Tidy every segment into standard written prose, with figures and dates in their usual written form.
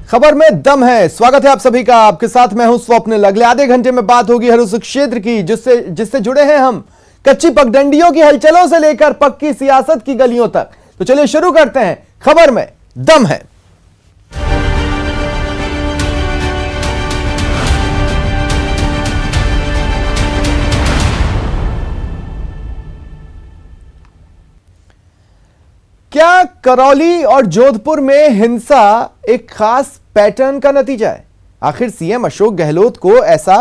खबर में दम है। स्वागत है आप सभी का। आपके साथ मैं हूं स्वप्निल। अगले आधे घंटे में बात होगी हर उस क्षेत्र की जिससे जुड़े हैं हम, कच्ची पगडंडियों की हलचलों से लेकर पक्की सियासत की गलियों तक। तो चलिए शुरू करते हैं। खबर में दम है। क्या करौली और जोधपुर में हिंसा एक खास पैटर्न का नतीजा है? आखिर सीएम अशोक गहलोत को ऐसा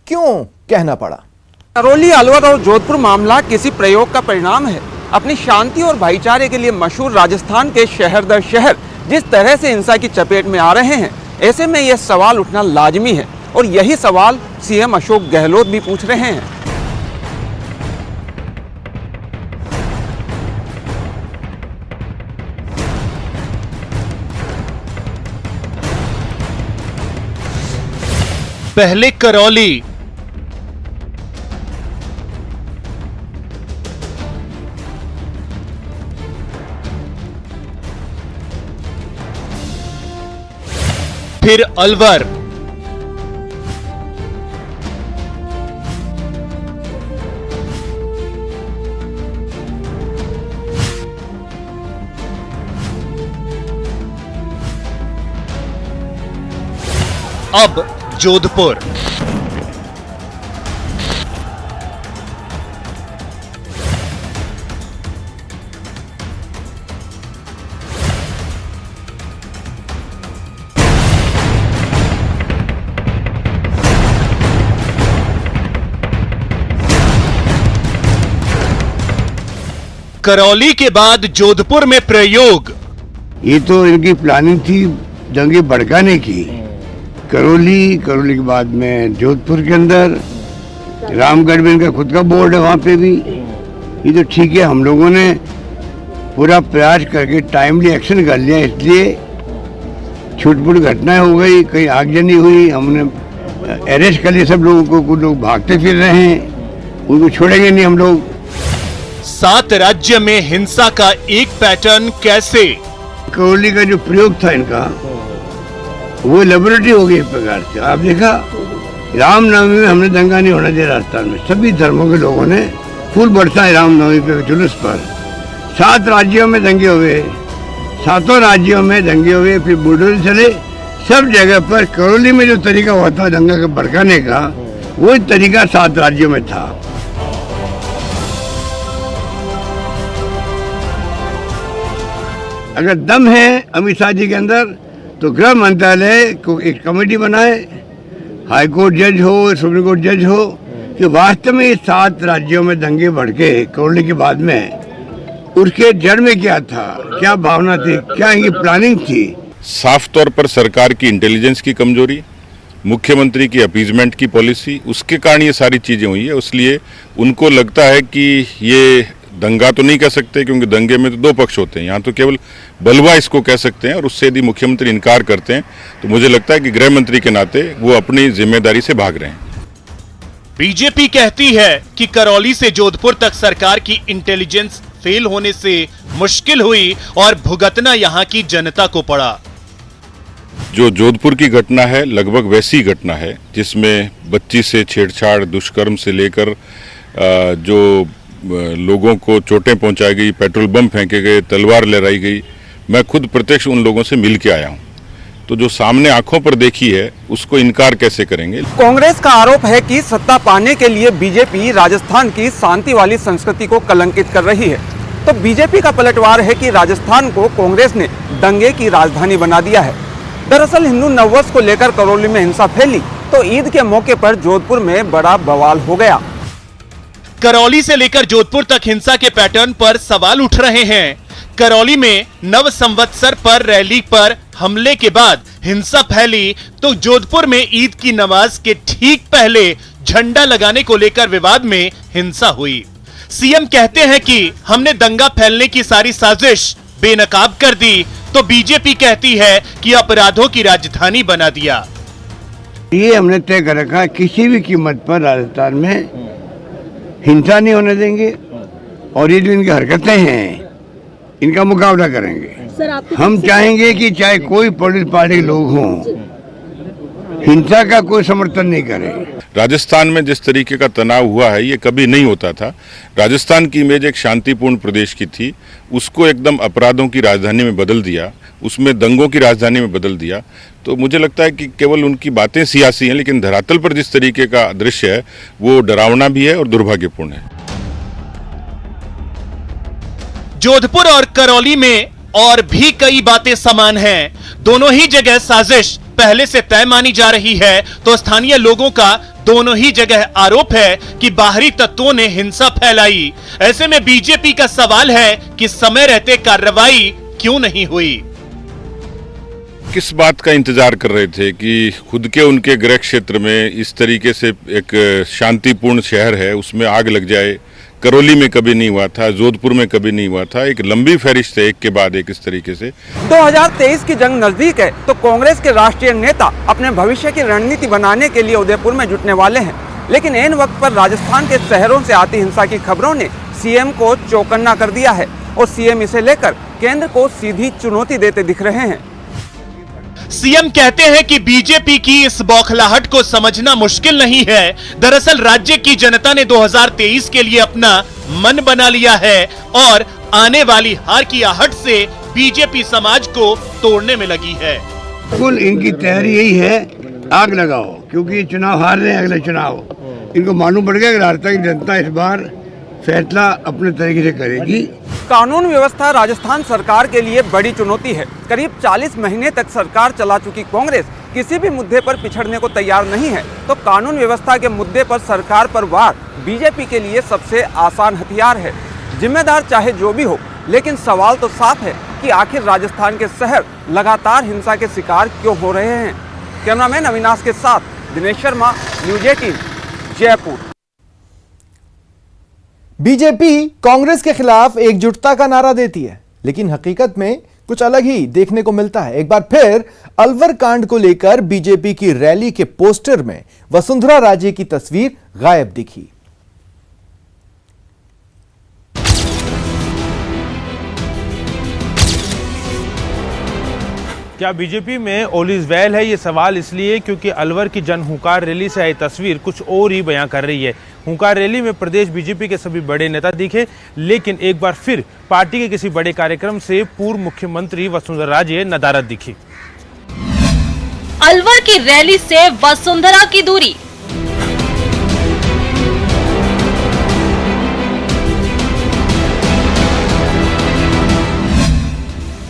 क्यों कहना पड़ा? करौली, अलवर और जोधपुर मामला किसी प्रयोग का परिणाम है। अपनी शांति और भाईचारे के लिए मशहूर राजस्थान के शहर दर शहर जिस तरह से हिंसा की चपेट में आ रहे हैं, ऐसे में यह सवाल उठना लाजमी है और यही सवाल सीएम अशोक गहलोत भी पूछ रहे हैं। पहले करौली, फिर अलवर, अब जोधपुर। करौली के बाद जोधपुर में प्रयोग। ये तो इनकी प्लानिंग थी दंगे भड़काने की। करौली के बाद में जोधपुर के अंदर, रामगढ़ में इनका खुद का बोर्ड है, वहाँ पे भी। ये तो ठीक है, हम लोगों ने पूरा प्रयास करके टाइमली एक्शन कर लिया, इसलिए छूट-फूट घटनाएं हो गई, कहीं आगजनी हुई, हमने अरेस्ट कर लिया सब लोगों को। कुछ लोग भागते फिर रहे हैं, उनको छोड़ेंगे नहीं हम लोग। 7 राज्य में हिंसा का एक पैटर्न कैसे? करौली का जो प्रयोग था इनका, वो लेबोरेटरी हो गई एक प्रकार से। आप देखा, रामनवमी में हमने दंगा नहीं होना दिया राजस्थान में। सभी धर्मों के लोगों ने फूल बरसाए रामनवमी पे जुलूस पर। 7 राज्यों में दंगे हुए, 7 राज्यों में दंगे हुए, फिर बुलडोजर चले सब जगह पर। करौली में जो तरीका हुआ था दंगा के भड़काने का, वो तरीका 7 राज्यों में था। अगर दम है अमित शाह जी के अंदर, तो गृह मंत्रालय को एक कमेटी बनाए, हाई कोर्ट जज हो, सुप्रीम कोर्ट जज हो, कि वास्तव में ये 7 राज्यों में दंगे भड़के करौली के बाद में, उसके जड़ में क्या था, क्या भावना थी, क्या इनकी प्लानिंग थी? साफ तौर पर सरकार की इंटेलिजेंस की कमजोरी, मुख्यमंत्री की अपीजमेंट की पॉलिसी, उसके कारण ये सारी चीजें हुई है। इसलिए उनको लगता है कि ये दंगा तो नहीं कह सकते, क्योंकि दंगे में तो 2 पक्ष होते हैं, यहाँ तो केवल बलवा इसको कह सकते हैं। और उससे यदि मुख्यमंत्री इनकार करते हैं तो मुझे लगता है कि गृह मंत्री के नाते वो अपनी जिम्मेदारी से भाग रहे हैं। बीजेपी कहती है कि करौली से जोधपुर तक सरकार की इंटेलिजेंस फेल होने से मुश्किल हुई और भुगतना यहाँ की जनता को पड़ा। जो जोधपुर की घटना है लगभग वैसी घटना है, जिसमें बच्ची से छेड़छाड़, दुष्कर्म से लेकर जो लोगों को चोटें पहुंचाई गई, पेट्रोल बम फेंके गए, तलवार लहराई गई। मैं खुद प्रत्यक्ष उन लोगों से मिल के आया हूं। तो जो सामने आंखों पर देखी है उसको इनकार कैसे करेंगे? कांग्रेस का आरोप है कि सत्ता पाने के लिए बीजेपी राजस्थान की शांति वाली संस्कृति को कलंकित कर रही है। तो बीजेपी का पलटवार है कि राजस्थान को कांग्रेस ने दंगे की राजधानी बना दिया है। दरअसल हिंदू नववर्ष को लेकर करौली में हिंसा फैली तो ईद के मौके पर जोधपुर में बड़ा बवाल हो गया। करौली से लेकर जोधपुर तक हिंसा के पैटर्न पर सवाल उठ रहे हैं। करौली में नव संवत्सर पर रैली पर हमले के बाद हिंसा फैली तो जोधपुर में ईद की नमाज के ठीक पहले झंडा लगाने को लेकर विवाद में हिंसा हुई। सीएम कहते हैं कि हमने दंगा फैलने की सारी साजिश बेनकाब कर दी, तो बीजेपी कहती है कि अपराधों की राजधानी बना दिया। ये हमने तय कर रखा है, किसी भी कीमत पर राजस्थान में हिंसा नहीं होने देंगे और ये जो इनकी हरकतें हैं इनका मुकाबला करेंगे। सर आपकी हम चाहेंगे कि चाहे कोई पॉलिटिकल पार्टी के लोग हों, हिंसा का कोई समर्थन नहीं करें। राजस्थान में जिस तरीके का तनाव हुआ है ये कभी नहीं होता था। राजस्थान की इमेज एक शांतिपूर्ण प्रदेश की थी, उसको एकदम अपराधों की राजधानी में बदल दिया, उसमें दंगों की राजधानी में बदल दिया। तो मुझे लगता है कि केवल उनकी बातें सियासी हैं, लेकिन धरातल पर जिस तरीके का दृश्य है वो डरावना भी है और दुर्भाग्यपूर्ण है। जोधपुर और करौली में और भी कई बातें समान हैं। दोनों ही जगह साजिश पहले से तय मानी जा रही है, तो स्थानीय लोगों का दोनों ही जगह आरोप है कि बाहरी तत्वों ने हिंसा फैलाई। ऐसे में बीजेपी का सवाल है कि समय रहते कार्रवाई क्यों नहीं हुई। किस बात का इंतजार कर रहे थे कि खुद के उनके गृह क्षेत्र में इस तरीके से एक शांतिपूर्ण शहर है उसमें आग लग जाए। करौली में कभी नहीं हुआ था, जोधपुर में कभी नहीं हुआ था। एक लंबी फहरिस्त है एक के बाद एक इस तरीके से। 2023 की जंग नजदीक है तो कांग्रेस के राष्ट्रीय नेता अपने भविष्य की रणनीति बनाने के लिए उदयपुर में जुटने वाले हैं, लेकिन ऐन वक्त पर राजस्थान के शहरों से आती हिंसा की खबरों ने सीएम को चौकन्ना कर दिया है और सीएम इसे लेकर केंद्र को सीधी चुनौती देते दिख रहे हैं। सीएम कहते हैं कि बीजेपी की इस बौखलाहट को समझना मुश्किल नहीं है। दरअसल राज्य की जनता ने 2023 के लिए अपना मन बना लिया है और आने वाली हार की आहट से बीजेपी समाज को तोड़ने में लगी है। कुल इनकी तैयारी यही है, आग लगाओ, क्योंकि चुनाव हार रहे हैं। अगले चुनाव इनको मालूम पड़ गया कि राजस्थान की जनता इस बार फैसला अपने तरीके से करेगी। कानून व्यवस्था राजस्थान सरकार के लिए बड़ी चुनौती है। करीब 40 महीने तक सरकार चला चुकी कांग्रेस किसी भी मुद्दे पर पिछड़ने को तैयार नहीं है, तो कानून व्यवस्था के मुद्दे पर सरकार पर वार बीजेपी के लिए सबसे आसान हथियार है। जिम्मेदार चाहे जो भी हो, लेकिन सवाल तो साफ है कि आखिर राजस्थान के शहर लगातार हिंसा के शिकार क्यों हो रहे हैं। कैमरामैन अविनाश के साथ दिनेश शर्मा, न्यूज 18, जयपुर। बीजेपी कांग्रेस के खिलाफ एकजुटता का नारा देती है, लेकिन हकीकत में कुछ अलग ही देखने को मिलता है। एक बार फिर अलवर कांड को लेकर बीजेपी की रैली के पोस्टर में वसुंधरा राजे की तस्वीर गायब दिखी। क्या बीजेपी में ऑल इज वेल है? ये सवाल इसलिए क्योंकि अलवर की जन हुंकार रैली से आई तस्वीर कुछ और ही बयां कर रही है। हुंकार रैली में प्रदेश बीजेपी के सभी बड़े नेता दिखे, लेकिन एक बार फिर पार्टी के किसी बड़े कार्यक्रम से पूर्व मुख्यमंत्री वसुंधरा राजे नदारद दिखी। अलवर की रैली से वसुंधरा की दूरी।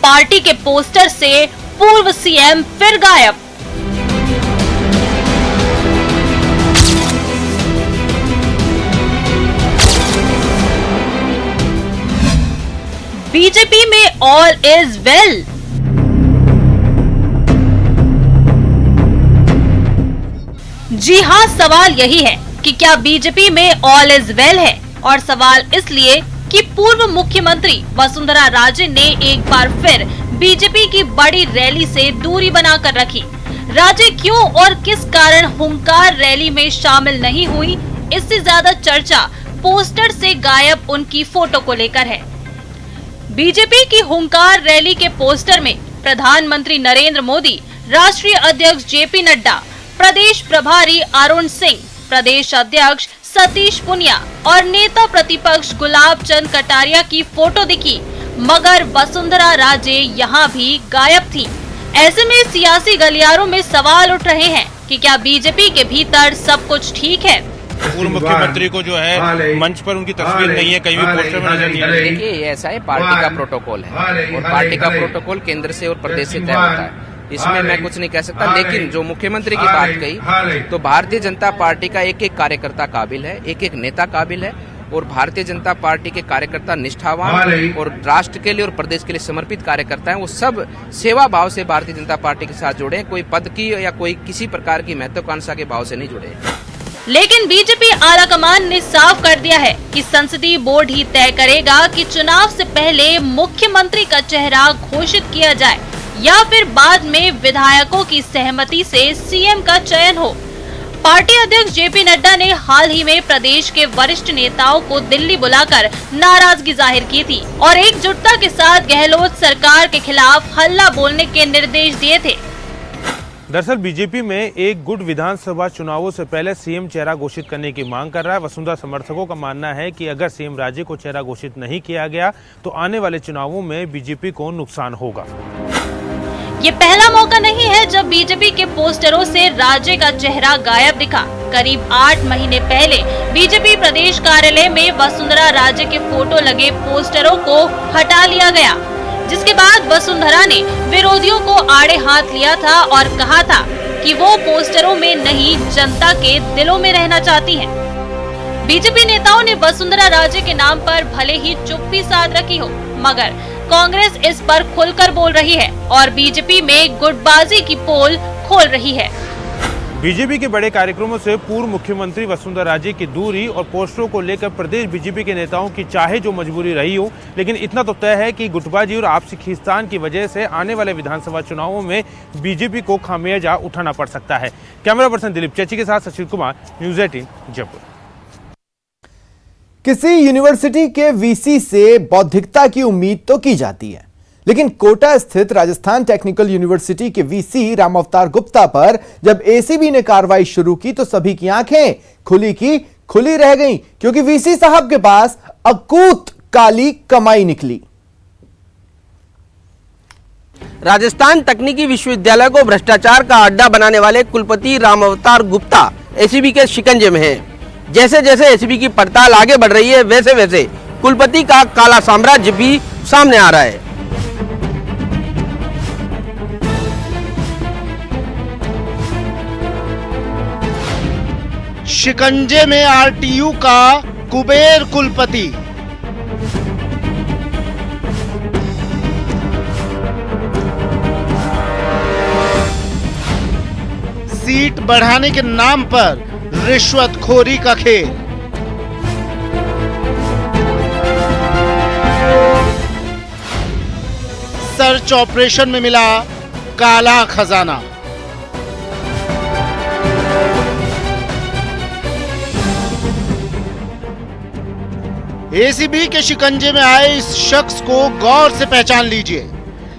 पार्टी के पोस्टर से पूर्व सीएम फिर गायब। बीजेपी में ऑल इज वेल। जी हां, सवाल यही है कि क्या बीजेपी में ऑल इज वेल है, और सवाल इसलिए कि पूर्व मुख्यमंत्री वसुंधरा राजे ने एक बार फिर बीजेपी की बड़ी रैली से दूरी बनाकर रखी। राजे क्यों और किस कारण हुंकार रैली में शामिल नहीं हुई, इससे ज्यादा चर्चा पोस्टर से गायब उनकी फोटो को लेकर है। बीजेपी की हुंकार रैली के पोस्टर में प्रधानमंत्री नरेंद्र मोदी, राष्ट्रीय अध्यक्ष जेपी नड्डा, प्रदेश प्रभारी अरुण सिंह, प्रदेश अध्यक्ष सतीश पुनिया और नेता प्रतिपक्ष गुलाब चंद कटारिया की फोटो दिखी, मगर वसुंधरा राजे यहाँ भी गायब थी। ऐसे में सियासी गलियारों में सवाल उठ रहे हैं कि क्या बीजेपी के भीतर सब कुछ ठीक है। पूर्व मुख्यमंत्री को जो है मंच पर उनकी तस्वीर नहीं है, कहीं भी पोस्टर में नजर नहीं आ रही। देखिए, ये ऐसा है, पार्टी का प्रोटोकॉल है और पार्टी का प्रोटोकॉल केंद्र से और प्रदेश से तय होता है। इसमें मैं कुछ नहीं कह सकता, लेकिन जो मुख्यमंत्री की बात कही तो भारतीय जनता पार्टी का एक एक कार्यकर्ता काबिल है, एक एक नेता काबिल है, और भारतीय जनता पार्टी के कार्यकर्ता निष्ठावान और राष्ट्र के लिए और प्रदेश के लिए समर्पित कार्यकर्ता हैं। वो सब सेवा भाव से भारतीय जनता पार्टी के साथ जुड़े, कोई पद की या कोई किसी प्रकार की महत्वाकांक्षा के भाव से नहीं जुड़े। लेकिन बीजेपी आलाकमान ने साफ कर दिया है कि संसदीय बोर्ड ही तय करेगा कि चुनाव से पहले मुख्यमंत्री का चेहरा घोषित किया जाए या फिर बाद में विधायकों की सहमति से सीएम का चयन हो। पार्टी अध्यक्ष जेपी नड्डा ने हाल ही में प्रदेश के वरिष्ठ नेताओं को दिल्ली बुलाकर नाराजगी जाहिर की थी और एकजुटता के साथ गहलोत सरकार के खिलाफ हल्ला बोलने के निर्देश दिए थे। दरअसल बीजेपी में एक गुट विधानसभा चुनावों से पहले सीएम चेहरा घोषित करने की मांग कर रहा है। वसुंधरा समर्थकों का मानना है कि अगर सीएम राज्य को चेहरा घोषित नहीं किया गया तो आने वाले चुनावों में बीजेपी को नुकसान होगा। ये पहला मौका नहीं है जब बीजेपी के पोस्टरों से राज्य का चेहरा गायब दिखा। करीब 8 महीने पहले बीजेपी प्रदेश कार्यालय में वसुंधरा राजे के फोटो लगे पोस्टरों को हटा लिया गया, जिसके बाद वसुंधरा ने विरोधियों को आड़े हाथ लिया था और कहा था कि वो पोस्टरों में नहीं जनता के दिलों में रहना चाहती हैं। बीजेपी नेताओं ने वसुंधरा राजे के नाम पर भले ही चुप्पी साध रखी हो, मगर कांग्रेस इस पर खुलकर बोल रही है और बीजेपी में गुटबाजी की पोल खोल रही है। बीजेपी के बड़े कार्यक्रमों से पूर्व मुख्यमंत्री वसुंधरा राजे की दूरी और पोस्टरों को लेकर प्रदेश बीजेपी के नेताओं की चाहे जो मजबूरी रही हो, लेकिन इतना तो तय है कि गुटबाजी और आपसी खींचतान की वजह से आने वाले विधानसभा चुनावों में बीजेपी को खामियाजा उठाना पड़ सकता है। कैमरा पर्सन दिलीप चेची के साथ सचिन कुमार, न्यूज़ 18 जयपुर। किसी यूनिवर्सिटी के वीसी से बौद्धिकता की उम्मीद तो की जाती है, लेकिन कोटा स्थित राजस्थान टेक्निकल यूनिवर्सिटी के वीसी राम अवतार गुप्ता पर जब एसीबी ने कार्रवाई शुरू की तो सभी की आंखें खुली की खुली रह गईं, क्योंकि वीसी साहब के पास अकूत काली कमाई निकली। राजस्थान तकनीकी विश्वविद्यालय को भ्रष्टाचार का अड्डा बनाने वाले कुलपति राम अवतार गुप्ता एसीबी के शिकंजे में हैं। जैसे जैसे एसीबी की पड़ताल आगे बढ़ रही है, वैसे वैसे कुलपति का काला साम्राज्य भी सामने आ रहा है। शिकंजे में आरटीयू का कुबेर कुलपति। सीट बढ़ाने के नाम पर रिश्वतखोरी का खेल। सर्च ऑपरेशन में मिला काला खजाना। एसीबी के शिकंजे में आए इस शख्स को गौर से पहचान लीजिए।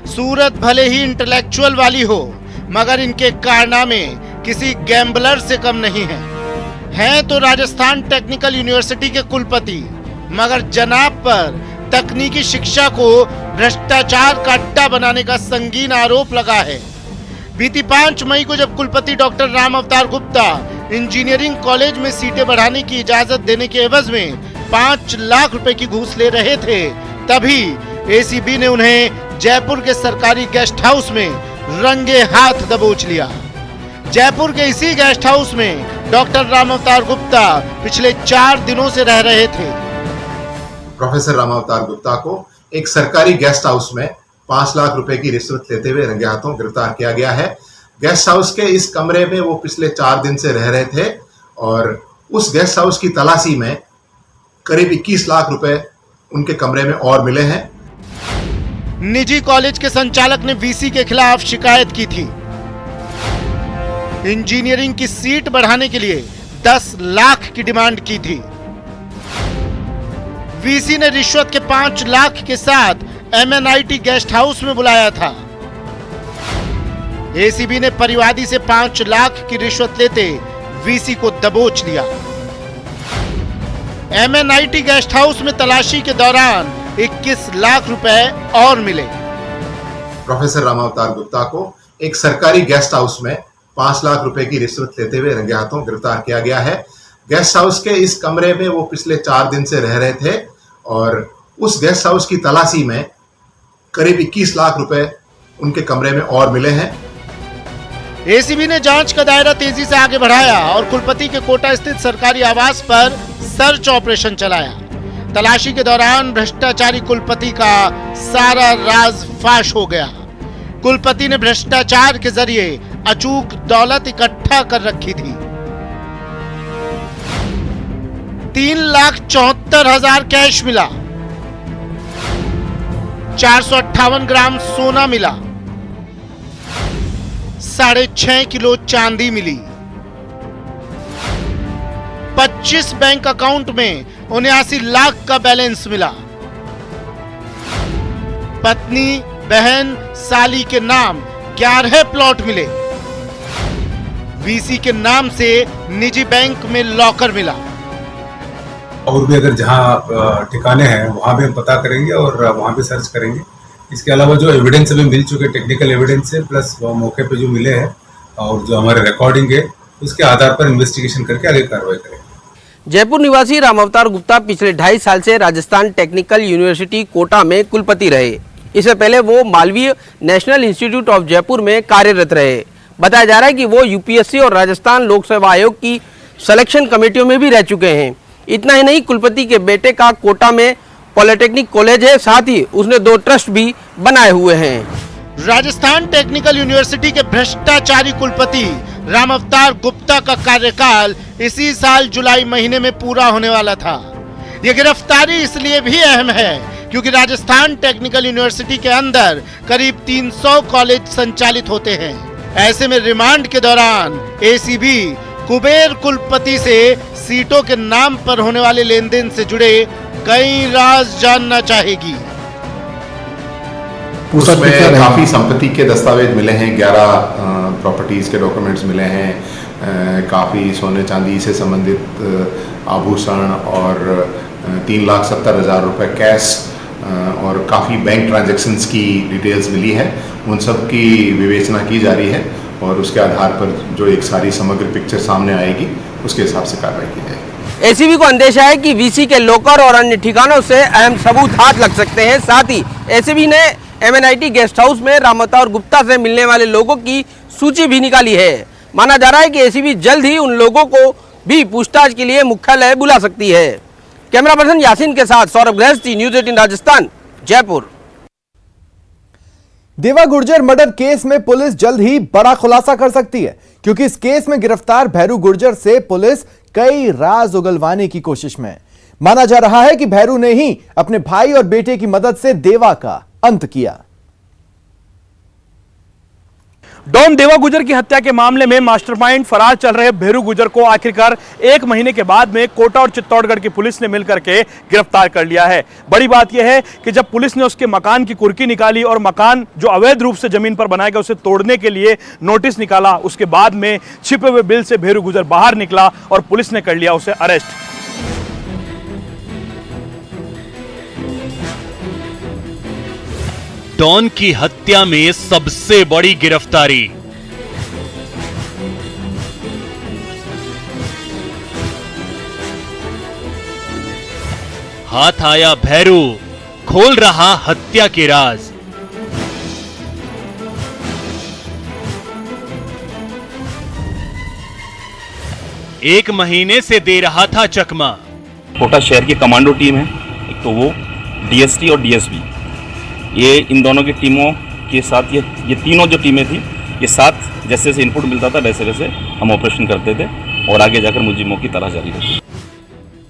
सूरत भले ही इंटेलेक्चुअल वाली हो, मगर इनके कारनामे किसी गैम्बलर से कम नहीं हैं तो राजस्थान टेक्निकल यूनिवर्सिटी के कुलपति, मगर जनाब पर तकनीकी शिक्षा को भ्रष्टाचार का अड्डा बनाने का संगीन आरोप लगा है। बीती 5 मई को जब कुलपति डॉक्टर राम अवतार गुप्ता इंजीनियरिंग कॉलेज में सीटें बढ़ाने की इजाजत देने के एवज में 5 लाख रुपए की घूस ले रहे थे, तभी एसीबी ने उन्हें जयपुर के सरकारी गेस्ट हाउस में रंगे हाथ दबोच लिया। जयपुर के इसी गेस्ट हाउस में डॉक्टर राम अवतार गुप्ता पिछले 4 दिनों से रह रहे थे। प्रोफेसर राम अवतार गुप्ता को एक सरकारी गेस्ट हाउस में 5 लाख रुपए की रिश्वत लेते हुए रंगे हाथों गिरफ्तार किया गया है। गेस्ट हाउस के इस कमरे में वो पिछले 4 दिन से रह रहे थे और उस गेस्ट हाउस की तलाशी में करीब 21 लाख रुपए उनके कमरे में और मिले हैं। निजी कॉलेज के संचालक ने वीसी के खिलाफ शिकायत की थी। इंजीनियरिंग की सीट बढ़ाने के लिए 10 लाख की डिमांड की थी। वीसी ने रिश्वत के 5 लाख के साथ एमएनआईटी गेस्ट हाउस में बुलाया था। एसीबी ने परिवादी से 5 लाख की रिश्वत लेते वीसी को दबोच लिया। एमएनआईटी गेस्ट हाउस में तलाशी के दौरान 21 लाख रुपए और मिले। प्रोफेसर राम अवतार गुप्ता को एक सरकारी गेस्ट हाउस में 5 लाख रुपए की रिश्वत लेते हुए रंगे हाथों गिरफ्तार किया गया है। गेस्ट हाउस के इस कमरे में वो पिछले 4 दिन से रह रहे थे और उस गेस्ट हाउस की तलाशी में करीब 21 लाख रुपए उनके कमरे में और मिले हैं। एसीबी ने जांच का दायरा तेजी से आगे बढ़ाया और कुलपति के कोटा स्थित सरकारी आवास पर सर्च ऑपरेशन चलाया। तलाशी के दौरान भ्रष्टाचारी कुलपति का सारा राज फाश हो गया। कुलपति ने भ्रष्टाचार के जरिए अचूक दौलत इकट्ठा कर रखी थी। 3,74,000 कैश मिला, 458 ग्राम सोना मिला, 6.5 किलो चांदी मिली। 25 बैंक अकाउंट में 79 लाख का बैलेंस मिला। पत्नी, बहन, साली के नाम 11 प्लॉट मिले। वीसी के नाम से निजी बैंक में लॉकर मिला। और भी अगर जहां ठिकाने हैं वहां भी हम पता करेंगे और वहां भी सर्च करेंगे। इसके अलावा जो एविडेंस अभी मिल चुके, टेक्निकल एविडेंस है, प्लस वो मौके पे जो मिले हैं और जो हमारे रिकॉर्डिंग है, उसके आधार पर इन्वेस्टिगेशन करके आगे कार्रवाई करेंगे। जयपुर निवासी राम अवतार गुप्ता पिछले 2.5 साल से राजस्थान टेक्निकल यूनिवर्सिटी कोटा में कुलपति रहे। इससे पहले वो Malviya national institute of Jaipur में कार्यरत रहे। बताया जा रहा है कि वो यूपीएससी और राजस्थान लोक सेवा आयोग की सिलेक्शन कमेटियों में भी रह चुके हैं। इतना ही नहीं, कुलपति के बेटे का कोटा में पॉलिटेक्निक कॉलेज है, साथ ही उसने 2 ट्रस्ट भी बनाए हुए हैं। राजस्थान टेक्निकल यूनिवर्सिटी के भ्रष्टाचारी कुलपति राम अवतार गुप्ता का कार्यकाल इसी साल जुलाई महीने में पूरा होने वाला था। यह गिरफ्तारी इसलिए भी अहम है क्योंकि राजस्थान टेक्निकल यूनिवर्सिटी के अंदर करीब 300 कॉलेज संचालित होते हैं। ऐसे में रिमांड के दौरान एसीबी कुबेर कुलपति से सीटों के नाम पर होने वाले लेन देन से जुड़े कई राज जानना चाहेगी। उसमें काफी संपत्ति के दस्तावेज मिले हैं, 11 प्रॉपर्टीज के डॉक्यूमेंट्स मिले हैं, काफी सोने चांदी से संबंधित आभूषण और 3,70,000 रुपए कैश और काफ़ी बैंक ट्रांजैक्शंस की डिटेल्स मिली है। उन सब की विवेचना की जा रही है और उसके आधार पर जो एक सारी समग्र पिक्चर सामने आएगी उसके हिसाब से कार्रवाई की जाएगी। एसीबी को अंदेशा है कि वीसी के लॉकर और अन्य ठिकानों से अहम सबूत हाथ लग सकते हैं। साथ ही एसीबी ने एमएनआईटी गेस्ट हाउस में राम अवतार गुप्ता से मिलने वाले लोगों की सूची भी निकाली है। माना जा रहा है कि एसीबी जल्द ही उन लोगों को भी पूछताछ के लिए मुख्यालय बुला सकती है। कैमरा पर्सन यासीन के साथ सौरभ गृहस्थी, न्यूज 18 राजस्थान, जयपुर। देवा गुर्जर मर्डर केस में पुलिस जल्द ही बड़ा खुलासा कर सकती है, क्योंकि इस केस में गिरफ्तार भैरू गुर्जर से पुलिस कई राज उगलवाने की कोशिश में है। माना जा रहा है कि भैरू ने ही अपने भाई और बेटे की मदद से देवा का अंत किया। डॉन देवा गुर्जर की हत्या के मामले में मास्टरमाइंड फरार चल रहे भैरू गुर्जर को आखिरकार 1 महीने के बाद में कोटा और चित्तौड़गढ़ की पुलिस ने मिलकर के गिरफ्तार कर लिया है। बड़ी बात यह है कि जब पुलिस ने उसके मकान की कुर्की निकाली और मकान जो अवैध रूप से जमीन पर बनाया गया उसे तोड़ने के लिए नोटिस निकाला, उसके बाद में छिपे हुए बिल से भैरू गुर्जर बाहर निकला और पुलिस ने कर लिया उसे अरेस्ट। डॉन की हत्या में सबसे बड़ी गिरफ्तारी। हाथ आया भैरू, खोल रहा हत्या के राज। एक महीने से दे रहा था चकमा। कोटा शहर की कमांडो टीम है, एक तो वो डीएसटी और डीएसपी, ये इन दोनों की टीमों के साथ ये तीनों जो टीमें थी, ये साथ जैसे जैसे इनपुट मिलता था वैसे वैसे हम ऑपरेशन करते थे और आगे जाकर मुलजिमों की तलाश जारी रखी।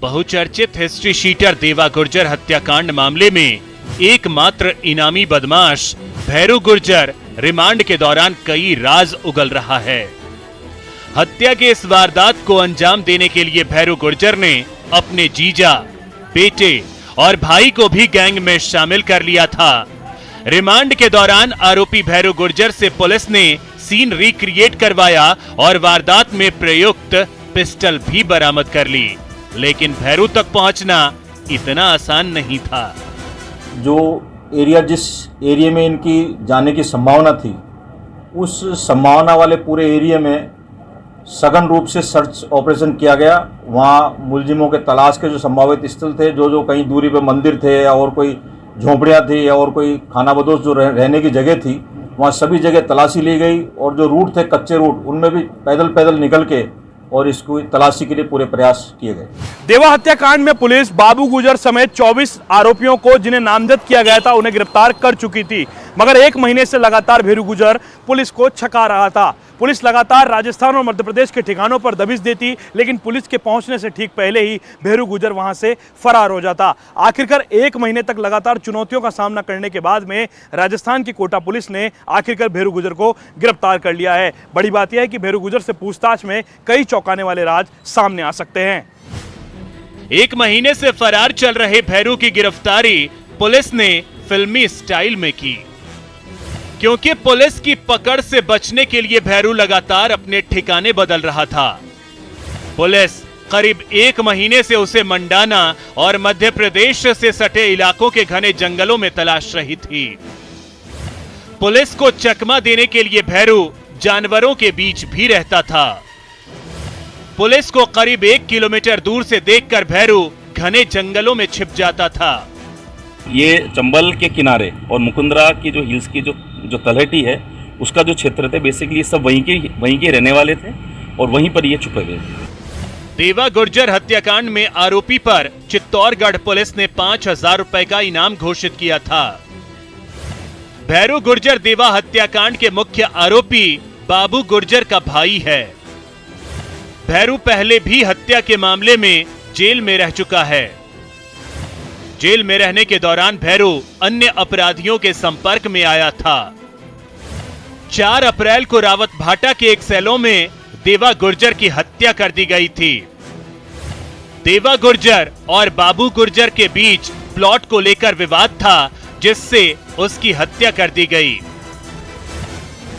बहुचर्चित हिस्ट्री शीटर देवा गुर्जर हत्याकांड मामले में एकमात्र इनामी बदमाश भैरू गुर्जर रिमांड के दौरान कई राज उगल रहा है। हत्या के इस वारदात को अंजाम देने के लिए भैरू गुर्जर ने अपने जीजा, बेटे और भाई को भी गैंग में शामिल कर लिया था। रिमांड के दौरान आरोपी भैरू गुर्जर से पुलिस ने सीन रिक्रिएट करवाया और वारदात में प्रयुक्त पिस्टल भी बरामद कर ली, लेकिन भैरू तक पहुंचना इतना आसान नहीं था। जो एरिया, जिस एरिया में इनकी जाने की संभावना थी, उस संभावना वाले पूरे एरिया में सघन रूप से सर्च ऑपरेशन किया गया। वहाँ मुलजिमों के तलाश के जो संभावित स्थल थे, जो कहीं दूरी पे मंदिर थे और कोई झोंपड़ियाँ थी और कोई खाना बदोश जो रहने की जगह थी, वहाँ सभी जगह तलाशी ली गई और जो रूट थे कच्चे रूट, उनमें भी पैदल निकल के और इसको तलाशी के लिए पूरे प्रयास किए गए। देवा हत्याकांड में पुलिस बाबू गुर्जर समेत 24 आरोपियों को जिन्हें नामजद किया गया था उन्हें गिरफ्तार कर चुकी थी, मगर 1 महीने से लगातार भैरू गुर्जर पुलिस को छका रहा था। पुलिस लगातार राजस्थान और मध्य प्रदेश के ठिकानों पर दबिश देती, लेकिन पुलिस के पहुंचने से ठीक पहले ही भैरू गुर्जर वहां से फरार हो जाता। आखिरकार 1 महीने तक लगातार चुनौतियों का सामना करने के बाद में राजस्थान की कोटा पुलिस ने आखिरकार भैरू गुर्जर को गिरफ्तार कर लिया है। बड़ी बात यह है कि भैरू गुर्जर से पूछताछ में कई चौंकाने वाले राज सामने आ सकते हैं। 1 महीने से फरार चल रहे भैरू की गिरफ्तारी पुलिस ने फिल्मी स्टाइल में की, क्योंकि पुलिस की पकड़ से बचने के लिए भैरू लगातार अपने ठिकाने बदल रहा था। पुलिस करीब 1 महीने से उसे मंडाना और मध्य प्रदेश से सटे इलाकों के घने जंगलों में तलाश रही थी। पुलिस को चकमा देने के लिए भैरू जानवरों के बीच भी रहता था। पुलिस को करीब 1 किलोमीटर दूर से देखकर भैरू घने जंगलों में छिप जाता था। ये चंबल के किनारे और मुकुंदरा की जो हिल्स की जो तलहटी है उसका जो क्षेत्र थे, बेसिकली सब वहीं के रहने वाले थे और वहीं पर ये छुपे हुए थे। देवा गुर्जर हत्याकांड में आरोपी पर चित्तौड़गढ़ पुलिस ने 5,000 रुपए का इनाम घोषित किया था। भैरू गुर्जर देवा हत्याकांड के मुख्य आरोपी बाबू गुर्जर का भाई है। भैरू पहले भी हत्या के मामले में जेल में रह चुका है। जेल में रहने के दौरान भैरू अन्य अपराधियों के संपर्क में आया था। 4 अप्रैल को रावत भाटा के एक सेलों में देवा गुर्जर की हत्या कर दी गई थी। देवा गुर्जर और बाबू गुर्जर के बीच प्लॉट को लेकर विवाद था, जिससे उसकी हत्या कर दी गई।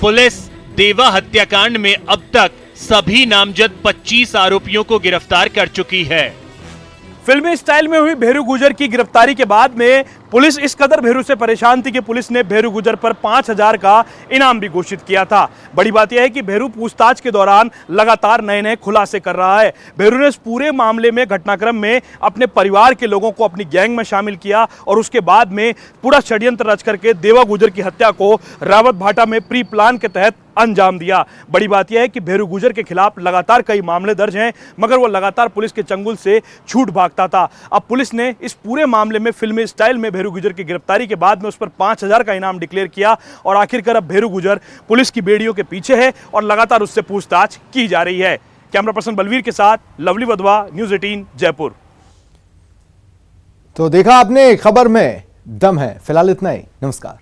पुलिस देवा हत्याकांड में अब तक सभी नामजद 25 आरोपियों को गिरफ्तार कर चुकी है। फिल्मी स्टाइल में हुई भैरू गुर्जर की गिरफ्तारी के बाद में पुलिस इस कदर भैरू से परेशान थी कि पुलिस ने भैरू गुर्जर पर 5,000 का इनाम भी घोषित किया था। बड़ी बात यह है कि भैरू पूछताछ के दौरान लगातार नए खुलासे कर रहा है। भैरू ने इस पूरे मामले में घटनाक्रम में अपने परिवार के लोगों को अपनी गैंग में शामिल किया और उसके बाद में पूरा षड्यंत्र रच करके देवा गुर्जर की हत्या को रावत भाटा में प्री प्लान के तहत अंजाम दिया। बड़ी बात यह है कि भैरू गुर्जर के खिलाफ लगातार कई मामले दर्ज हैं, मगर वो लगातार पुलिस के चंगुल से छूट भागता था। अब पुलिस ने इस पूरे मामले में फिल्मी स्टाइल में भैरू गुर्जर की गिरफ्तारी के बाद में उस पर 5,000 का इनाम डिक्लेयर किया और आखिरकार अब भैरू गुर्जर पुलिस की बेड़ियों के पीछे है और लगातार उससे पूछताछ की जा रही है। कैमरा पर्सन बलवीर के साथ लवली वधवा, न्यूज़ 18 जयपुर। तो देखा आपने, खबर में दम है। फिलहाल इतना ही, नमस्कार।